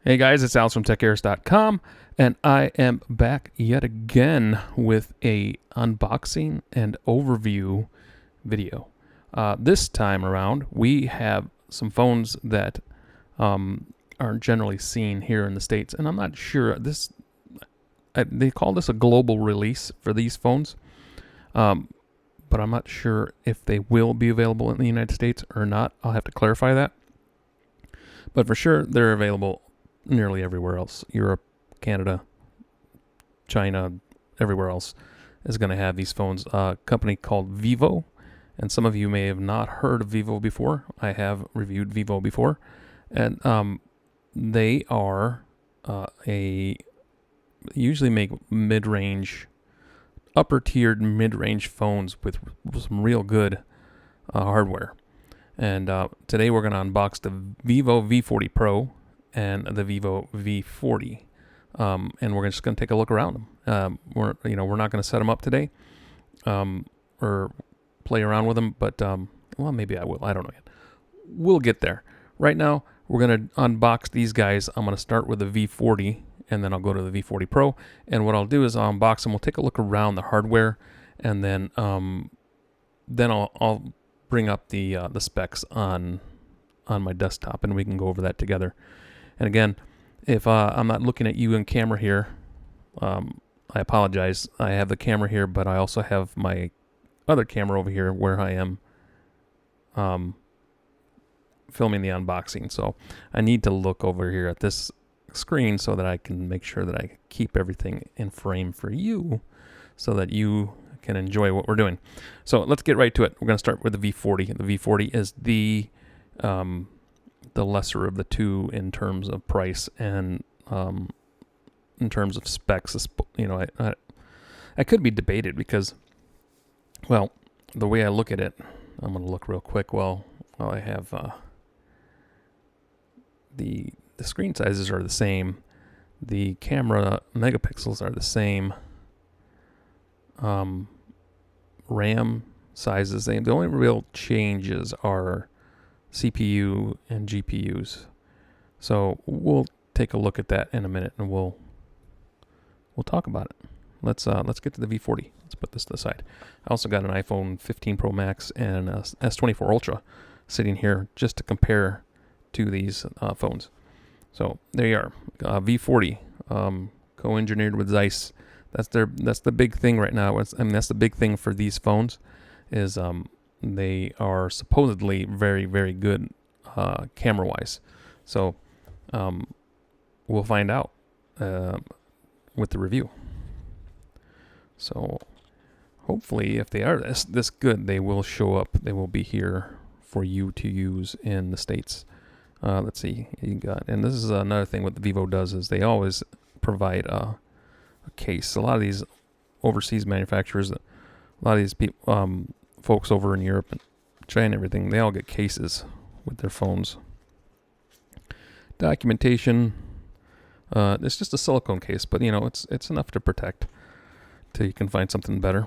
Hey guys, it's Alex from TECHAERIS.com, and I am back yet again with a unboxing and overview video. This time around, we have some phones that aren't generally seen here in the States, and I'm not sure they call this a global release for these phones, but I'm not sure if they will be available in the United States or not. I'll have to clarify that. But for sure, they're available nearly everywhere else. Europe, Canada, China, everywhere else is going to have these phones. A company called Vivo, and some of you may have not heard of Vivo before. I have reviewed Vivo before, and they are usually make mid-range, upper-tiered mid-range phones with some real good hardware. And today we're going to unbox the Vivo V40 Pro and the Vivo V40, and we're just going to take a look around them. We're not going to set them up today, or play around with them, but well, maybe I will. I don't know yet. We'll get there. Right now, we're going to unbox these guys. I'm going to start with the V40, and then I'll go to the V40 Pro. And what I'll do is I'll unbox them. We'll take a look around the hardware, and then I'll bring up the specs on my desktop, and we can go over that together. And again, if I'm not looking at you in camera here, I apologize. I have the camera here, but I also have my other camera over here where I am filming the unboxing. So I need to look over here at this screen so that I can make sure that I keep everything in frame for you so that you can enjoy what we're doing. So let's get right to it. We're going to start with the V40. The V40 is the lesser of the two in terms of price and in terms of specs. I could be debated because, well, the way I look at it, I'm going to look real quick. Well, I have the screen sizes are the same. The camera megapixels are the same. RAM sizes, the only real changes are CPU and GPUs. So we'll take a look at that in a minute, and we'll talk about it. Let's get to the V40. Let's put this to the side. I also got an iPhone 15 Pro Max and a S24 Ultra sitting here just to compare to these phones. So there you are, V40, co-engineered with Zeiss. That's the big thing right now. That's the big thing for these phones, is they are supposedly very, very good camera-wise. So we'll find out with the review. So hopefully, if they are this good, they will show up. They will be here for you to use in the States. Let's see, and this is another thing what the Vivo does, is they always provide a case. A lot of these overseas manufacturers, a lot of these people, folks over in Europe and China and everything, they all get cases with their phones. Documentation, it's just a silicone case, but it's enough to protect till you can find something better.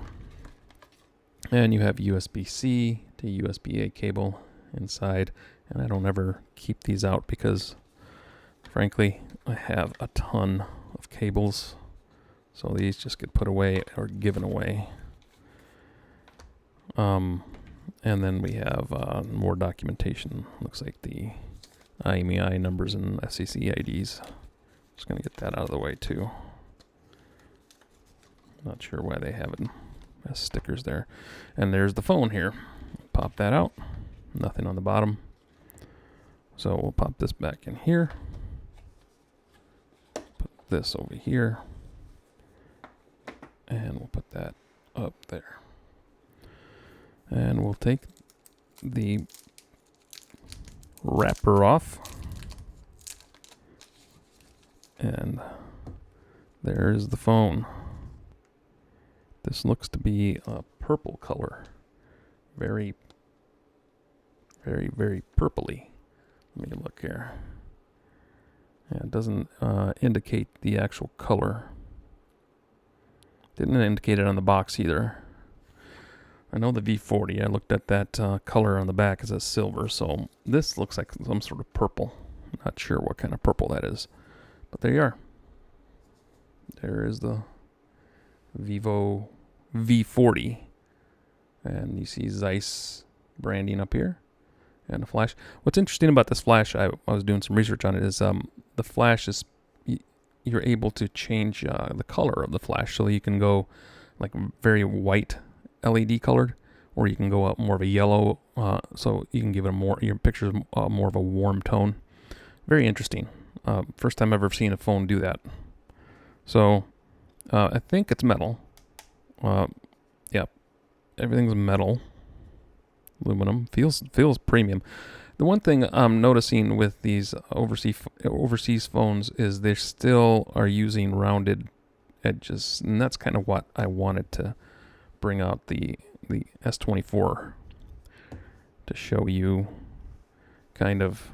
And you have USB-C to USB-A cable inside, and I don't ever keep these out because frankly I have a ton of cables, so these just get put away or given away. And then we have more documentation. Looks like the IMEI numbers and FCC IDs. Just going to get that out of the way too. Not sure why they have it as stickers there. And there's the phone here. Pop that out. Nothing on the bottom. So we'll pop this back in here. Put this over here. And we'll put that up there. And we'll take the wrapper off. And there's the phone. This looks to be a purple color. Very, very, very purpley. Let me look here. Yeah, it doesn't indicate the actual color. Didn't indicate it on the box either. I know the V40, I looked at that color on the back as a silver, so this looks like some sort of purple. Not sure what kind of purple that is. But there you are. There is the Vivo V40. And you see Zeiss branding up here. And a flash. What's interesting about this flash, I was doing some research on it, is the flash is, you're able to change the color of the flash. So you can go like very white LED colored, or you can go up more of a yellow. So you can give it your pictures more of a warm tone. Very interesting. First time I've ever seen a phone do that. So I think it's metal. Yeah, everything's metal. Aluminum feels premium. The one thing I'm noticing with these overseas phones is they still are using rounded edges, and that's kind of what I wanted to bring out the S24 to show you kind of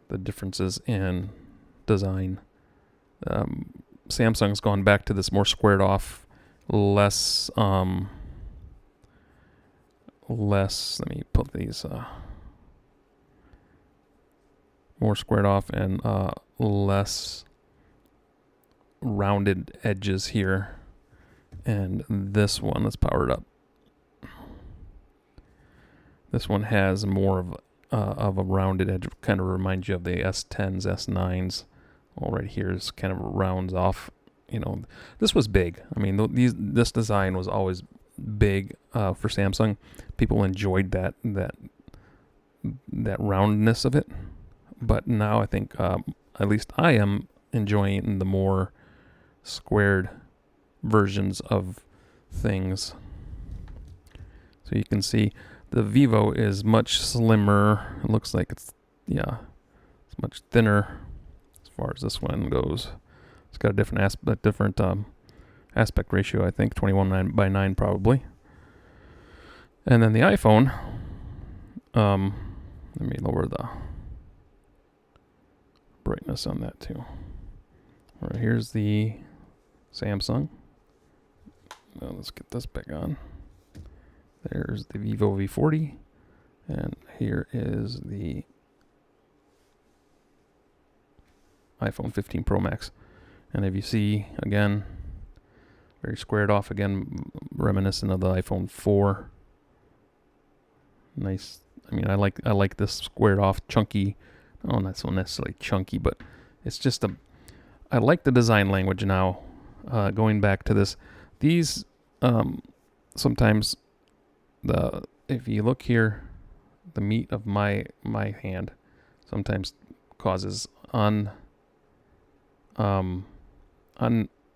the differences in design. Samsung's gone back to this more squared off, less, let me put these, more squared off and less rounded edges here. And this one, let's power it up. This one has more of a rounded edge, kind of reminds you of the S10s, S9s. All right, here is kind of rounds off. You know, this was big. I mean, this design was always big for Samsung. People enjoyed that roundness of it, but now I think at least I am enjoying the more squared versions of things. So you can see the Vivo is much slimmer. It looks like it's much thinner as far as this one goes. It's got a different aspect ratio, I think 21:9 probably. And then the iPhone, let me lower the brightness on that too. All right, here's the Samsung. Now let's get this back on. There's the Vivo V40, and here is the iPhone 15 Pro Max. And if you see, again, very squared off, again, reminiscent of the iPhone 4. Nice. I mean, I like this squared off, chunky. Oh, not so necessarily chunky, but it's just I like the design language now. Going back to this, these sometimes if you look here, the meat of my hand sometimes causes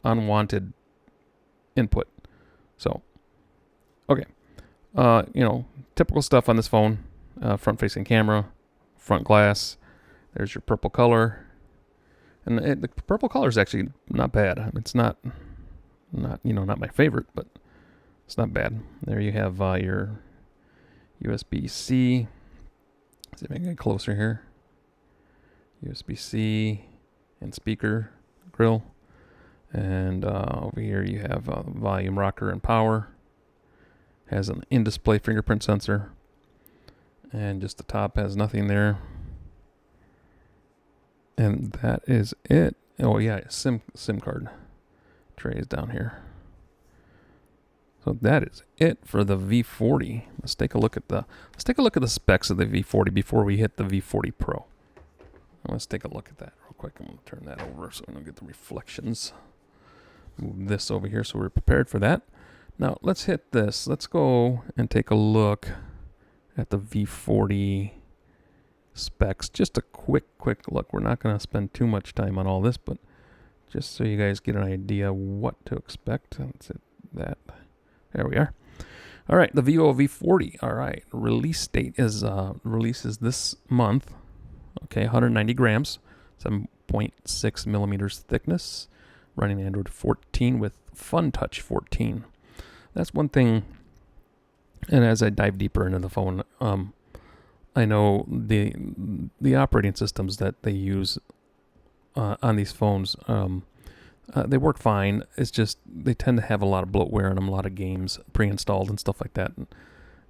unwanted input. So, okay. Typical stuff on this phone. Front-facing camera, front glass. There's your purple color. And the purple color is actually not bad. It's not my favorite, but it's not bad. There you have your USB-C. Let's see if I can get closer here. USB-C and speaker grill. And over here you have volume rocker and power. Has an in-display fingerprint sensor. And just the top has nothing there. And that is it. Oh yeah, SIM card tray is down here. So that is it for the V40. Let's take a look at the specs of the V40 before we hit the V40 Pro. Let's take a look at that real quick. I'm going to turn that over so we don't get the reflections. Move this over here so we're prepared for that. Now let's hit this. Let's go and take a look at the V40 specs. Just a quick look. We're not going to spend too much time on all this, but just so you guys get an idea what to expect. That's it. There we are. All right, the Vivo V40. All right, release date is releases this month. Okay, 190 grams, 7.6 millimeters thickness, running Android 14 with Fun Touch 14. That's one thing. And as I dive deeper into the phone, I know the operating systems that they use on these phones, they work fine. It's just they tend to have a lot of bloatware in them, a lot of games pre-installed and stuff like that.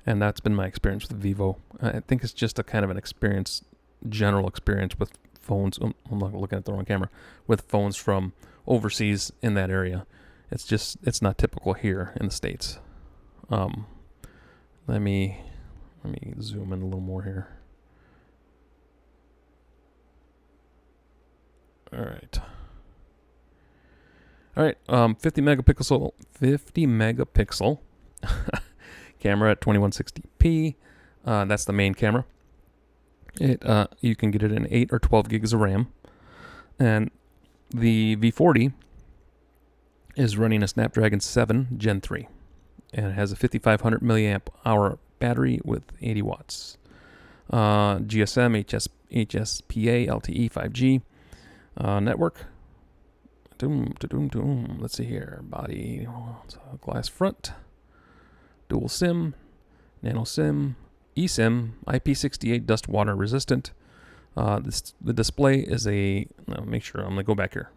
And that's been my experience with Vivo. I think it's just a kind of an experience, general experience with phones. I'm looking at the wrong camera. With phones from overseas in that area. It's not typical here in the States. Let me zoom in a little more here. All right. 50 megapixel camera at 2160p. That's the main camera. You can get it in 8 or 12 gigs of RAM, and the V40 is running a Snapdragon 7 Gen 3, and it has a 5500 milliamp hour battery with 80 watts. GSM, HSPA, LTE, 5G network. Let's see here. Body, glass front, dual SIM, nano SIM, eSIM, IP68 dust water resistant. The display is make sure I'm gonna go back here.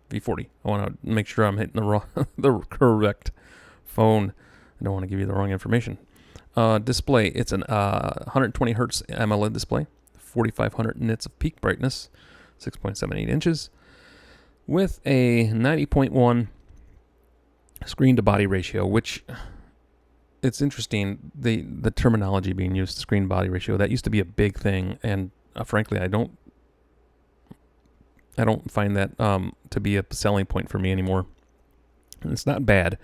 V40. I want to make sure I'm hitting the correct phone. I don't want to give you the wrong information. Display. It's an 120 hertz AMOLED display, 4500 nits of peak brightness, 6.78 inches, with a 90.1 screen to body ratio, which it's interesting. The terminology being used, screen body ratio, that used to be a big thing, and frankly, I don't find that to be a selling point for me anymore. And it's not bad.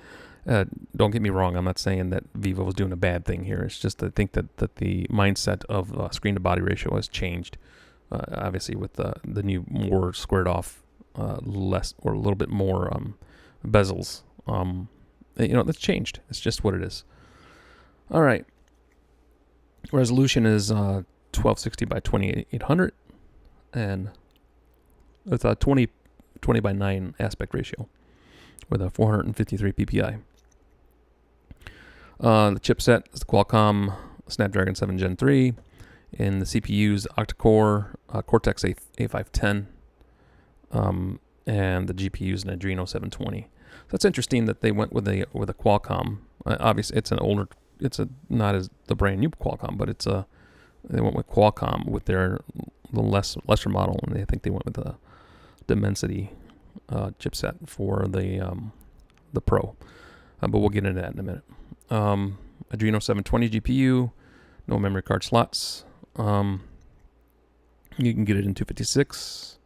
Don't get me wrong. I'm not saying that Vivo is doing a bad thing here. It's just I think that the mindset of screen to body ratio has changed. Obviously, with the new more squared off, less or a little bit more bezels. That's changed. It's just what it is. All right. Resolution is 1260 by 2800, and it's a 20 by 9 aspect ratio with a 453 ppi. The chipset is the Qualcomm Snapdragon 7 Gen 3, and the CPU's octa-core Cortex A510, and the GPU's an Adreno 720. So that's interesting that they went with a Qualcomm. Obviously, it's not as the brand new Qualcomm, but they went with Qualcomm with the lesser model, and I think they went with the Dimensity chipset for the Pro. But we'll get into that in a minute. Adreno 720 GPU, no memory card slots. You can get it in 256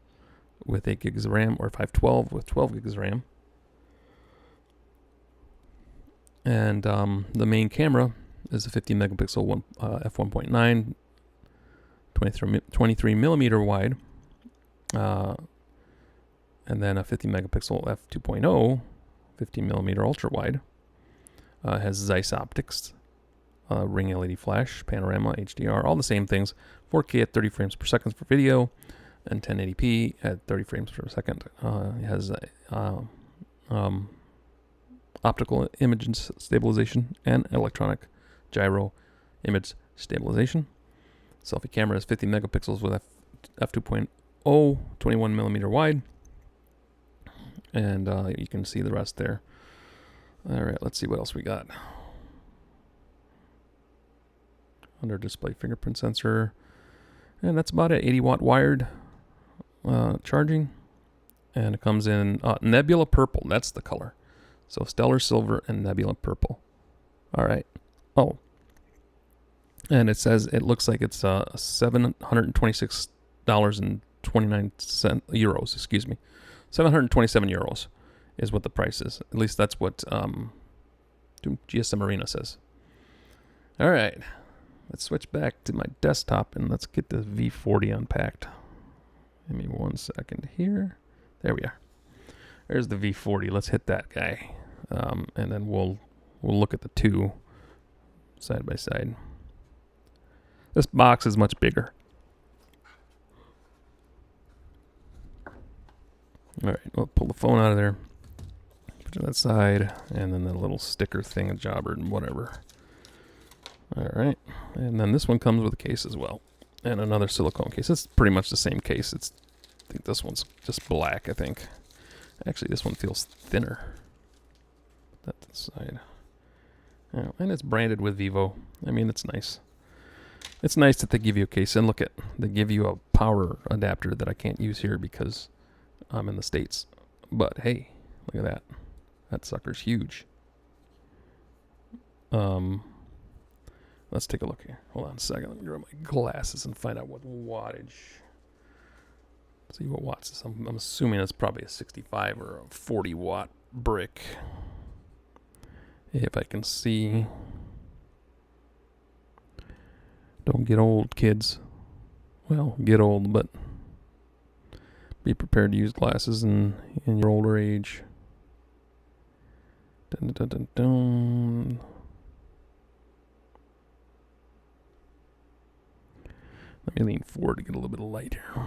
with 8 gigs of RAM, or 512 with 12 gigs of RAM. And the main camera is a 50 megapixel f1.9, 23 millimeter wide, and then a 50 megapixel f2.0, 50 millimeter ultra wide. Has Zeiss optics, ring LED flash, panorama, HDR, all the same things. 4K at 30 frames per second for video, and 1080p at 30 frames per second. It has optical image stabilization and electronic gyro image stabilization. Selfie camera is 50 megapixels with f2.0, 21 millimeter wide, and you can see the rest there. All right, let's see what else we got. Under display fingerprint sensor, and that's about it. 80 watt wired charging, and it comes in Nebula Purple. That's the color. So Stellar Silver and Nebula Purple. All right. Oh, and it says it looks like it's $726.29 Excuse me, 727 euros is what the price is. At least that's what GSM Arena says. All right, let's switch back to my desktop and let's get the V40 unpacked. Give me 1 second here. There we are. There's the V40. Let's hit that guy, and then we'll look at the two side by side. This box is much bigger. All right, we'll pull the phone out of there, put it on that side, and then the little sticker thing, a jobber and whatever. All right, and then this one comes with a case as well, and another silicone case. It's pretty much the same case. I think this one's just black, I think. Actually, this one feels thinner. Put that to the side. Yeah, and it's branded with Vivo. I mean, it's nice. It's nice that they give you a case, and look at, they give you a power adapter that I can't use here because I'm in the States. But hey, look at that. That sucker's huge. Let's take a look here. Hold on a second. Let me grab my glasses and find out what wattage. See what watts this. I'm assuming it's probably a 65 or a 40 watt brick. If I can see. Don't get old, kids. Well, get old, but be prepared to use glasses in your older age. Dun, dun, dun, dun. Let me lean forward to get a little bit of light here.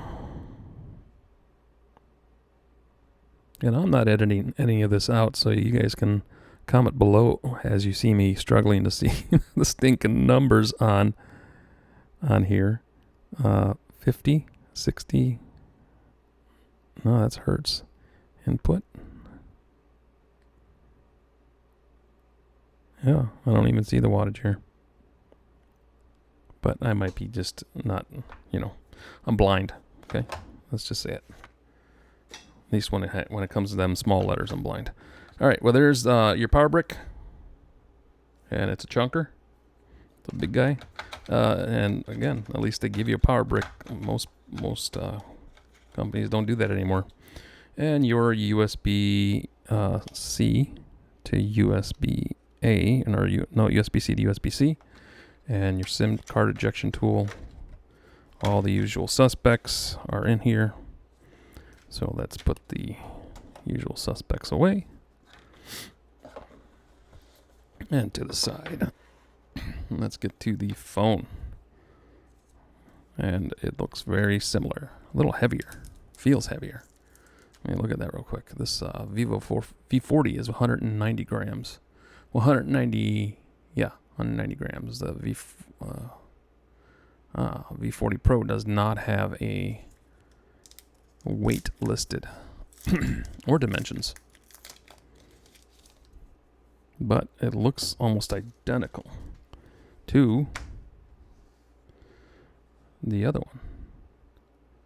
And I'm not editing any of this out, so you guys can comment below as you see me struggling to see the stinking numbers on here. 50, 60. No, that's hertz. Input. Yeah, I don't even see the wattage here. But I might be just not, I'm blind. Okay, let's just say it. At least when it comes to them small letters, I'm blind. All right, well, there's your power brick. And it's a chunker. It's a big guy. And again, at least they give you a power brick. Most companies don't do that anymore. And your USB-C to USB-A, USB-C to USB-C. And your SIM card ejection tool. All the usual suspects are in here. So let's put the usual suspects away. And to the side. Let's get to the phone. And it looks very similar. A little heavier. Feels heavier. Let me look at that real quick. This Vivo V40 is 190 grams. Well, 190 grams. The V40 Pro does not have a weight listed or dimensions. But it looks almost identical to the other one.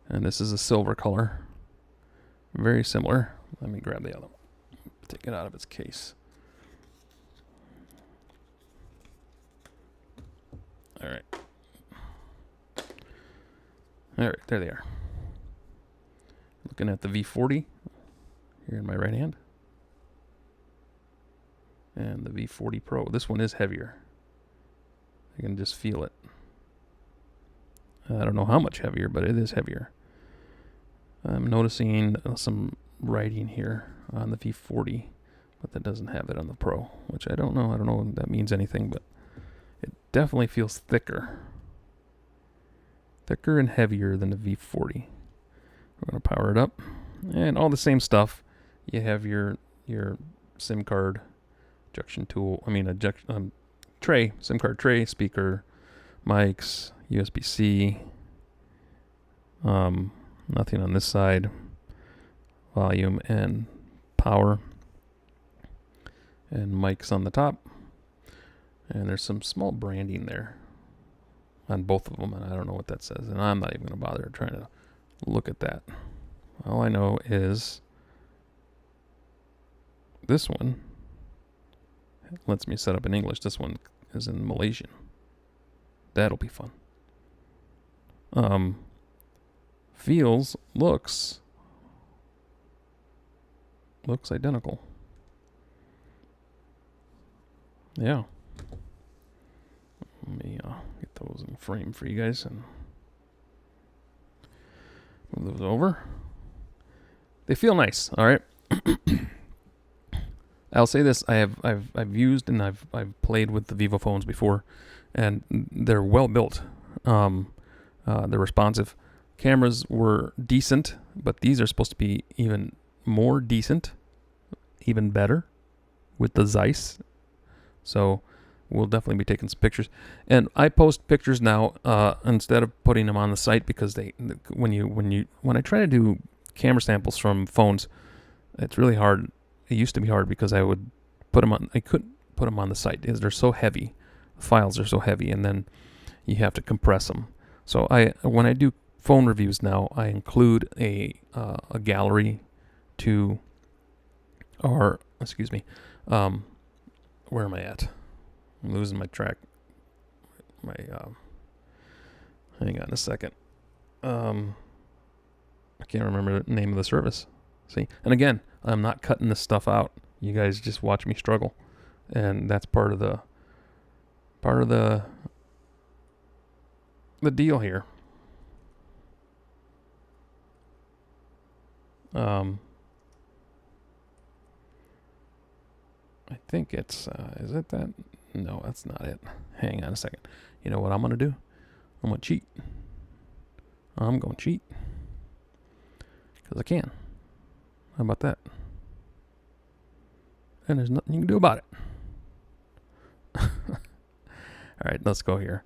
And this is a silver color. Very similar. Let me grab the other one. Take it out of its case. All right. All right, there they are. Looking at the V40 here in my right hand. And the V40 Pro. This one is heavier. I can just feel it. I don't know how much heavier, but it is heavier. I'm noticing some writing here on the V40, but that doesn't have it on the Pro, which I don't know. I don't know if that means anything, but it definitely feels thicker. Thicker and heavier than the V40. We're going to power it up. And all the same stuff. You have your SIM card ejection tool. Tray, SIM card tray, speaker, mics, USB-C. Nothing on this side. Volume and power. And mics on the top. And there's some small branding there on both of them, and I don't know what that says. And I'm not even going to bother trying to look at that. All I know is this one lets me set up in English. This one is in Malaysian. That'll be fun. Looks identical. Yeah. Let me get those in frame for you guys and move those over. They feel nice, all right. I'll say this: I've used and I've played with the Vivo phones before, and they're well built. They're responsive. Cameras were decent, but these are supposed to be even more decent, even better, with the Zeiss. So we'll definitely be taking some pictures. And I post pictures now instead of putting them on the site, because when I try to do camera samples from phones, it's really hard. It used to be hard because I couldn't put them on the site. They're so heavy. The files are so heavy, and then you have to compress them. So when I do phone reviews now, I include a gallery to our, excuse me, where am I at? I'm losing my track. Hang on a second. I can't remember the name of the service. See, and again, I'm not cutting this stuff out. You guys just watch me struggle, and that's part of the deal here. I think it's, is it that? No, that's not it. Hang on a second. You know what I'm going to do? I'm going to cheat. I'm going to cheat. Because I can. How about that? And there's nothing you can do about it. All right, let's go here.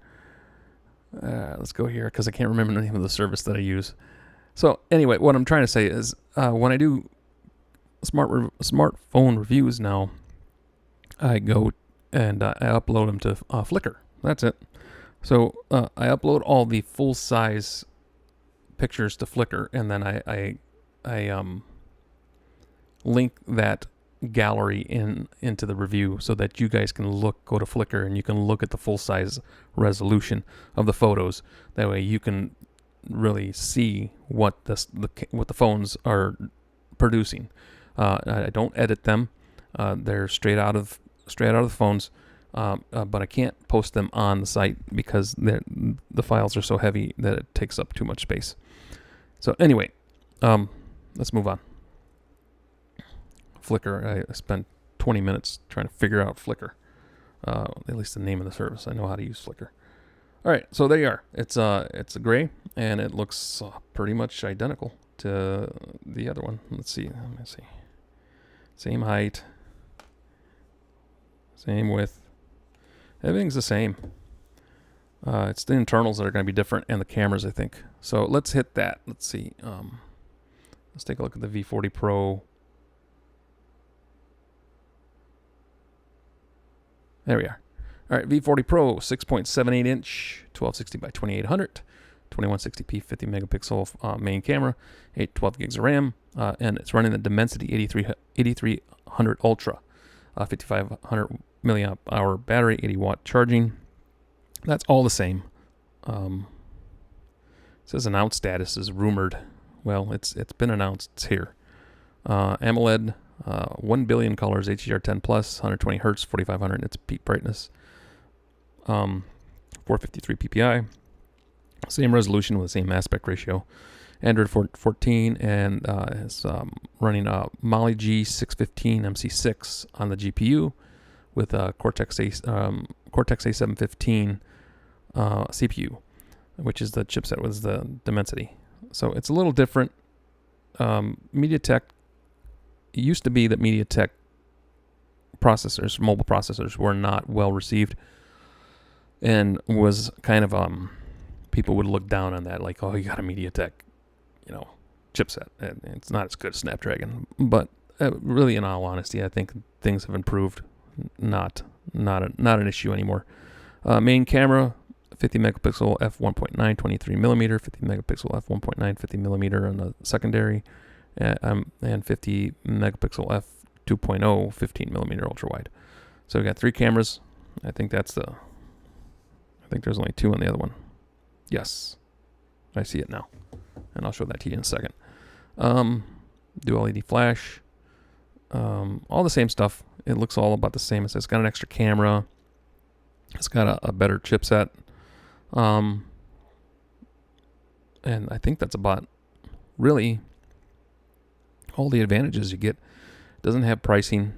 Because I can't remember the name of the service that I use. So anyway, what I'm trying to say is when I do smartphone reviews now, I go and I upload them to Flickr. That's it. So I upload all the full-size pictures to Flickr, and then I link that gallery into the review so that you guys can go to Flickr and you can look at the full-size resolution of the photos. That way you can really see what the phones are producing. I don't edit them. They're straight out of the phones, but I can't post them on the site because the files are so heavy that it takes up too much space. So anyway, let's move on. Flickr, I spent 20 minutes trying to figure out Flickr, at least the name of the service. I know how to use Flickr. All right, so there you are. It's a gray, and it looks pretty much identical to the other one. Let me see. Same height. Same width. Everything's the same. It's the internals that are going to be different, and the cameras, I think. So let's hit that. Let's see. Let's take a look at the V40 Pro. There we are. All right, V40 Pro, 6.78 inch, 1260 by 2800, 2160p, 50 megapixel main camera, 12 gigs of RAM, and it's running the Dimensity 8300 Ultra, 5500 milliamp hour battery, 80 watt charging. That's all the same. It says announced status is rumored. Well, it's been announced. It's here. AMOLED, 1 billion colors, HDR10 plus, 120 hertz, 4500 nits peak brightness, 453 ppi, same resolution with the same aspect ratio. Android 14, and it's running a Mali G615 MC6 on the GPU with a Cortex A715 CPU, which is the chipset with the Dimensity. So it's a little different. MediaTek, it used to be that MediaTek processors, mobile processors, were not well received, and was kind of people would look down on that, like, oh, you got a MediaTek, chipset. It's not as good as Snapdragon, but really, in all honesty, I think things have improved. Not an issue anymore. Main camera, 50 megapixel f1.9 23 millimeter, 50 megapixel f1.9 50 millimeter on the secondary, and 50 megapixel f2.0 15 millimeter ultra wide. So we got 3 cameras. I think there's only 2 on the other one. Yes, I see it now, and I'll show that to you in a second. Dual LED flash, all the same stuff. It looks all about the same. It's got an extra camera. It's got a better chipset. And I think that's about really all the advantages you get. It doesn't have pricing.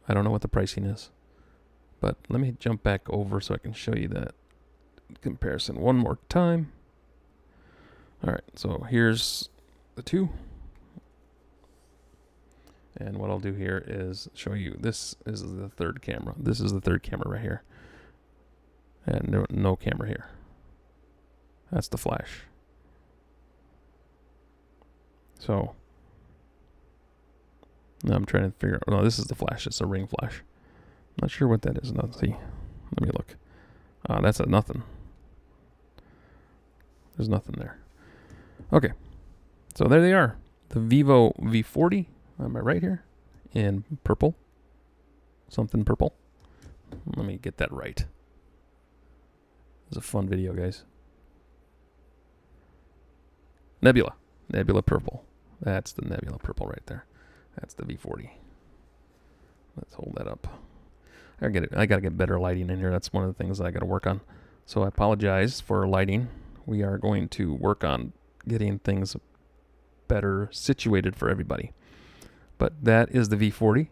I don't know what the pricing is, but let me jump back over so I can show you that comparison one more time. All right, so here's the 2. And what I'll do here is show you, this is the third camera. This is the third camera right here. And no camera here. That's the flash. So now I'm trying to figure out, no, this is the flash. It's a ring flash. Not sure what that is. Let's see. Let me look. That's a nothing. There's nothing there. Okay. So there they are. The Vivo V40. Am I right here? In purple. Something purple. Let me get that right. It's a fun video, guys. Nebula. Nebula purple. That's the Nebula purple right there. That's the V40. Let's hold that up. I gotta get better lighting in here. That's one of the things I gotta work on. So I apologize for lighting. We are going to work on getting things better situated for everybody. But that is the V40,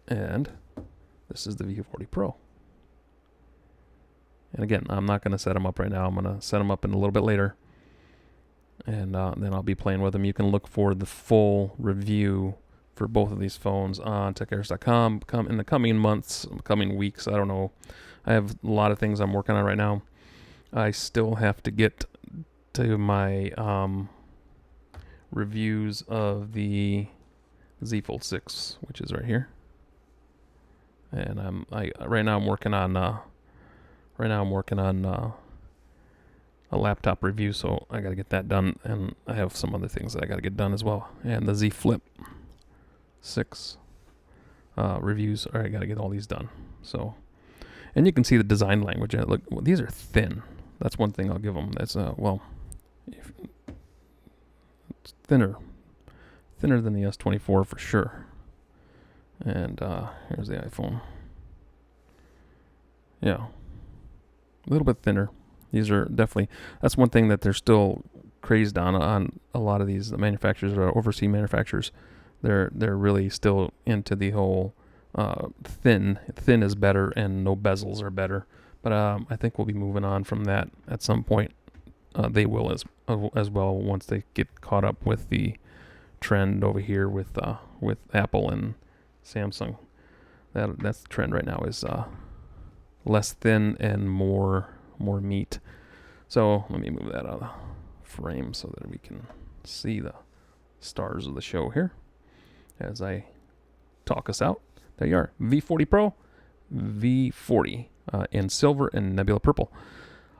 and this is the V40 Pro. And again, I'm not going to set them up right now. I'm going to set them up in a little bit later, and then I'll be playing with them. You can look for the full review for both of these phones on TECHAERIS.com in the coming months, coming weeks. I don't know. I have a lot of things I'm working on right now. I still have to get to my reviews of the Z Fold 6, which is right here. And right now I'm working on a laptop review, so I got to get that done, and I have some other things that I got to get done as well. And the Z Flip 6 reviews. All right, I got to get all these done. So, and you can see the design language. Look, well, these are thin. That's one thing I'll give them. That's it's thinner than the S24 for sure. And here's the iPhone. Yeah, a little bit thinner. These are definitely, that's one thing that they're still crazed on a lot of these manufacturers or overseas manufacturers. They're really still into the whole thin is better and no bezels are better. But I think we'll be moving on from that at some point. They will as well once they get caught up with the trend over here with Apple and Samsung. That's the trend right now, is less thin and more meat. So let me move that out of the frame so that we can see the stars of the show here as I talk us out. There you are. V40 Pro, V40 in silver and nebula purple.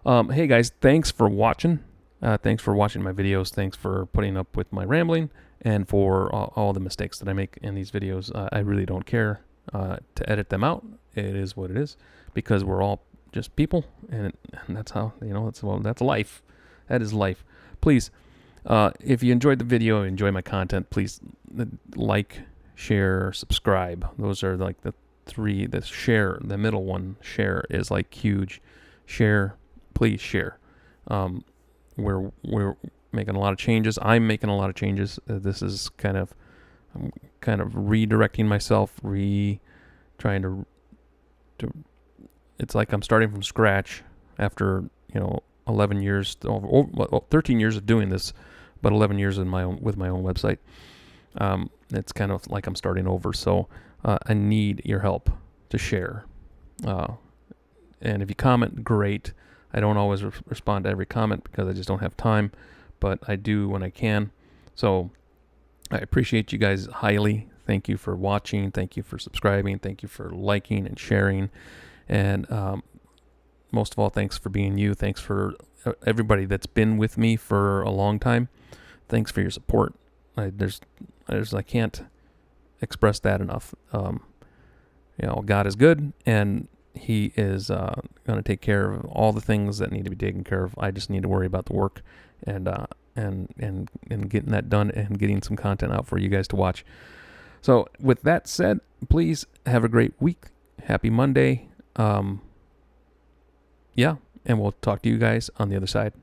Hey guys, thanks for watching. Thanks for watching my videos. Thanks for putting up with my rambling and for all the mistakes that I make in these videos. I really don't care to edit them out. It is what it is, because we're all just people, and that's how, that's life. That is life. Please, if you enjoyed the video, enjoy my content, please like, share, subscribe. Those are like the three. The share, the middle one, share, is like huge. Share, please share. We're making a lot of changes. I'm making a lot of changes. This is I'm kind of redirecting myself, trying to. It's like I'm starting from scratch after 11 years, 13 years of doing this, but 11 years with my own website. It's kind of like I'm starting over. So I need your help to share. And if you comment, great. I don't always respond to every comment because I just don't have time, but I do when I can. So I appreciate you guys highly. Thank you for watching. Thank you for subscribing. Thank you for liking and sharing. And most of all, thanks for being you. Thanks for everybody that's been with me for a long time. Thanks for your support. I can't express that enough. God is good, and He is going to take care of all the things that need to be taken care of. I just need to worry about the work and getting that done and getting some content out for you guys to watch. So with that said, please have a great week. Happy Monday. And we'll talk to you guys on the other side.